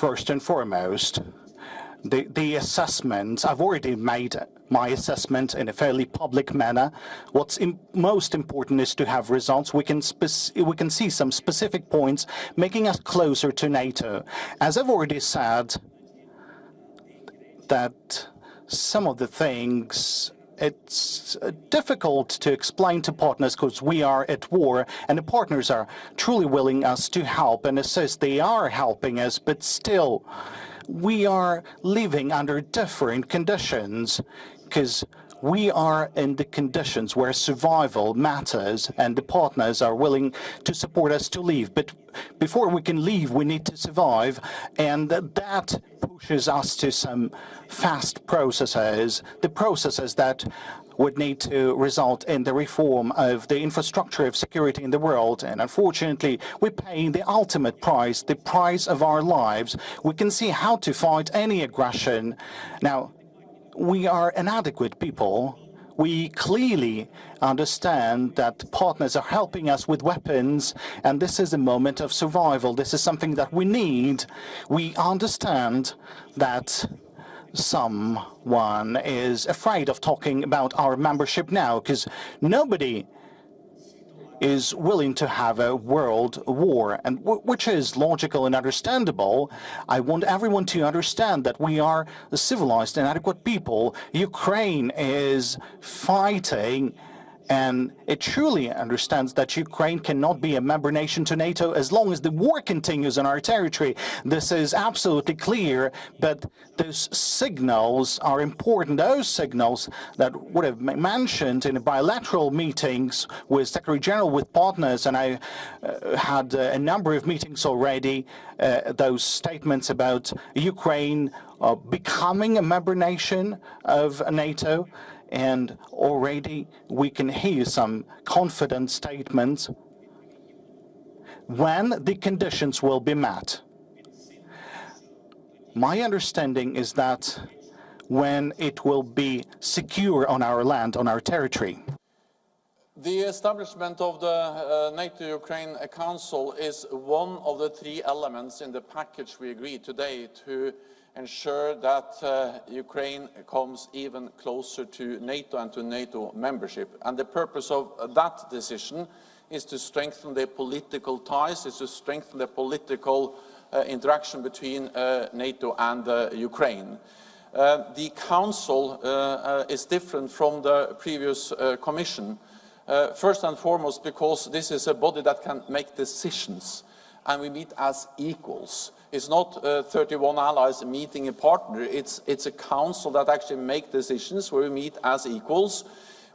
First and foremost, the assessment, I've already made my assessment in a fairly public manner. What's most important is to have results. We can see some specific points making us closer to NATO. As I've already said, that some of the things, it's difficult to explain to partners because we are at war and the partners are truly willing us to help and assist. They are helping us, but still we are living under different conditions because we are in the conditions where survival matters and the partners are willing to support us to leave. But before we can leave, we need to survive, and that pushes us to some fast processes, the processes that would need to result in the reform of the infrastructure of security in the world. And unfortunately, we're paying the ultimate price, the price of our lives. We can see how to fight any aggression. Now, we are inadequate people. We clearly understand that partners are helping us with weapons, and this is a moment of survival. This is something that we need. We understand that someone is afraid of talking about our membership now because nobody is willing to have a world war, and which is logical and understandable. I want everyone to understand that we are civilized and adequate people. Ukraine is fighting, and it truly understands that Ukraine cannot be a member nation to NATO as long as the war continues on our territory. This is absolutely clear, but those signals are important. Those signals that would have been mentioned in bilateral meetings with Secretary General, with partners, and I had a number of meetings already, those statements about Ukraine becoming a member nation of NATO. And already we can hear some confident statements when the conditions will be met. My understanding is that when it will be secure on our land, on our territory. The establishment of the NATO-Ukraine Council is one of the three elements in the package we agreed today to ensure that Ukraine comes even closer to NATO and to NATO membership. And the purpose of that decision is to strengthen the political ties, is to strengthen the political interaction between NATO and Ukraine. The Council is different from the previous Commission, first and foremost because this is a body that can make decisions, and we meet as equals. It's not 31 allies meeting a partner. It's a council that actually makes decisions where we meet as equals.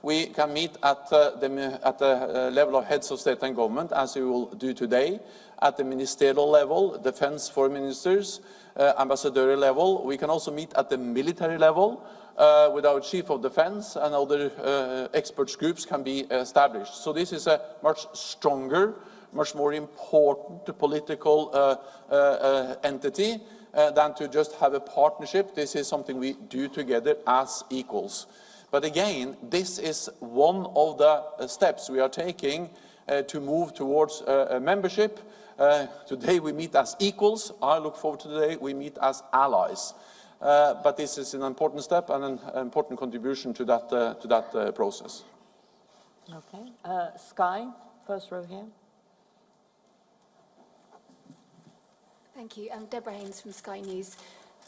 We can meet at the level of heads of state and government, as we will do today, at the ministerial level, defense foreign ministers, ambassadorial level. We can also meet at the military level with our chief of defense, and other experts groups can be established. So this is a much stronger, much more important political entity than to just have a partnership. This is something we do together as equals. But again, this is one of the steps we are taking to move towards a membership. Today we meet as equals. I look forward to the day we meet as allies. But this is an important step and an important contribution to that process. Okay. Sky, first row here. Thank you. I'm Deborah Haynes from Sky News.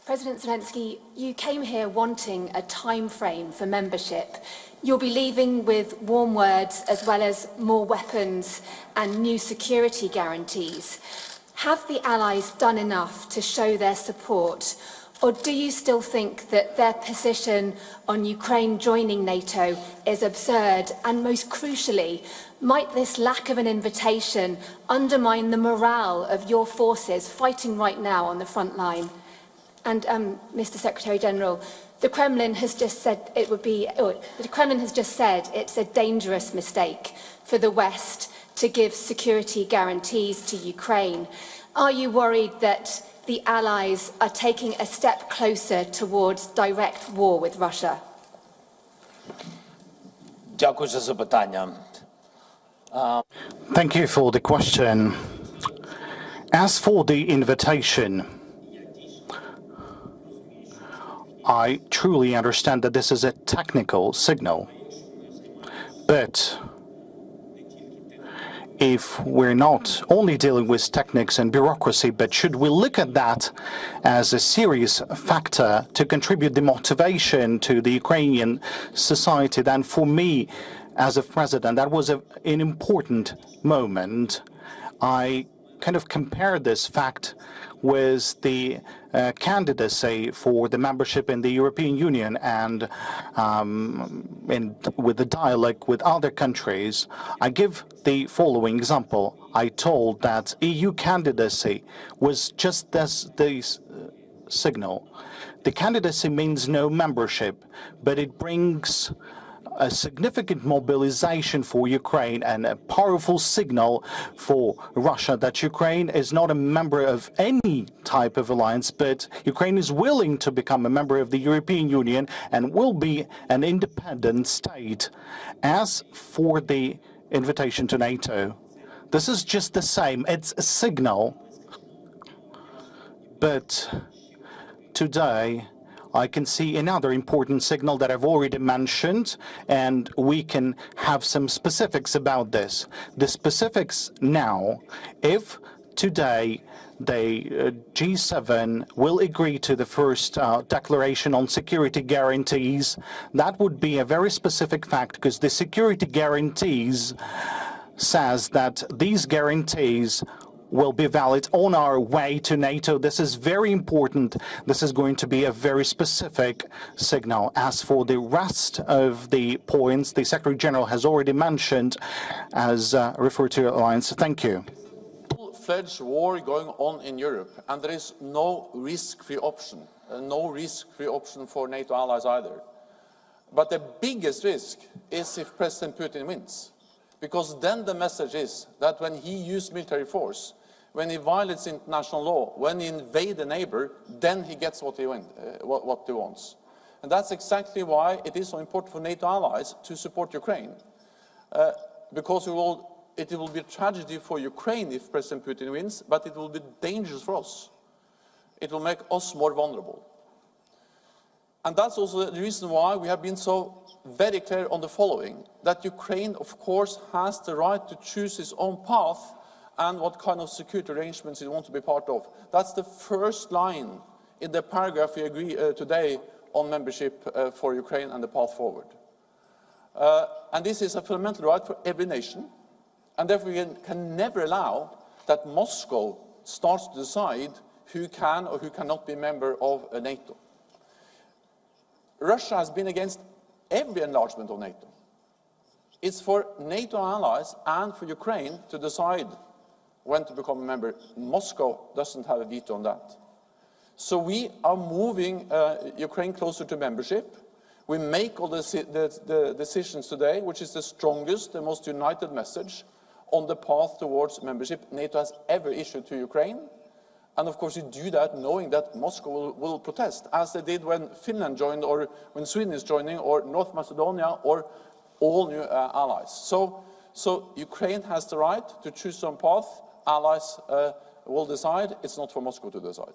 President Zelensky, you came here wanting a time frame for membership. You'll be leaving with warm words as well as more weapons and new security guarantees. Have the Allies done enough to show their support, or do you still think that their position on Ukraine joining NATO is absurd? And most crucially, might this lack of an invitation undermine the morale of your forces fighting right now on the front line? And Mr. Secretary General, the Kremlin has just said it's a dangerous mistake for the West to give security guarantees to Ukraine. Are you worried that the Allies are taking a step closer towards direct war with Russia? Thank you for the question. As for the invitation, I truly understand that this is a technical signal, but if we're not only dealing with techniques and bureaucracy, but should we look at that as a serious factor to contribute the motivation to the Ukrainian society, then for me, as a president, that was an important moment. I kind of compare this fact with the candidacy for the membership in the European Union and with the dialogue with other countries. I give the following example. I told that EU candidacy was just this signal. The candidacy means no membership, but it brings a significant mobilization for Ukraine and a powerful signal for Russia that Ukraine is not a member of any type of alliance, but Ukraine is willing to become a member of the European Union and will be an independent state. As for the invitation to NATO, this is just the same. It's a signal. But today, I can see another important signal that I've already mentioned, and we can have some specifics about this. The specifics now, if today the G7 will agree to the first declaration on security guarantees, that would be a very specific fact, because the security guarantees says that these guarantees will be valid on our way to NATO. This is very important. This is going to be a very specific signal. As for the rest of the points, the Secretary General has already mentioned as referred to alliance. Thank you. Full-fledged war going on in Europe, and there is no risk-free option, for NATO allies either. But the biggest risk is if President Putin wins, because then the message is that when he uses military force, when he violates international law, when he invades a neighbor, then he gets what he wants. And that's exactly why it is so important for NATO allies to support Ukraine, because it will be a tragedy for Ukraine if President Putin wins, but it will be dangerous for us. It will make us more vulnerable. And that's also the reason why we have been so very clear on the following, that Ukraine, of course, has the right to choose its own path and what kind of security arrangements it wants to be part of. That's the first line in the paragraph we agree today on membership for Ukraine and the path forward. And this is a fundamental right for every nation, and therefore we can never allow that Moscow starts to decide who can or who cannot be a member of NATO. Russia has been against every enlargement of NATO. It's for NATO allies and for Ukraine to decide when to become a member. Moscow doesn't have a veto on that. So we are moving Ukraine closer to membership. We make all the decisions today, which is the strongest, the most united message on the path towards membership NATO has ever issued to Ukraine. And of course, we do that knowing that Moscow will protest, as they did when Finland joined, or when Sweden is joining, or North Macedonia, or all new allies. So Ukraine has the right to choose some path. Allies will decide. It's not for Moscow to decide.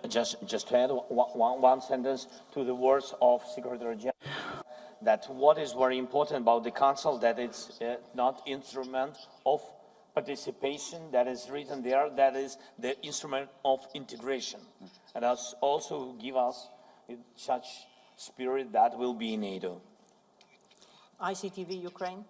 Just to add one sentence to the words of Secretary General, that what is very important about the Council, that it's not instrument of participation that is written there, that is the instrument of integration. And also give us such spirit that will be in NATO. ICTV Ukraine.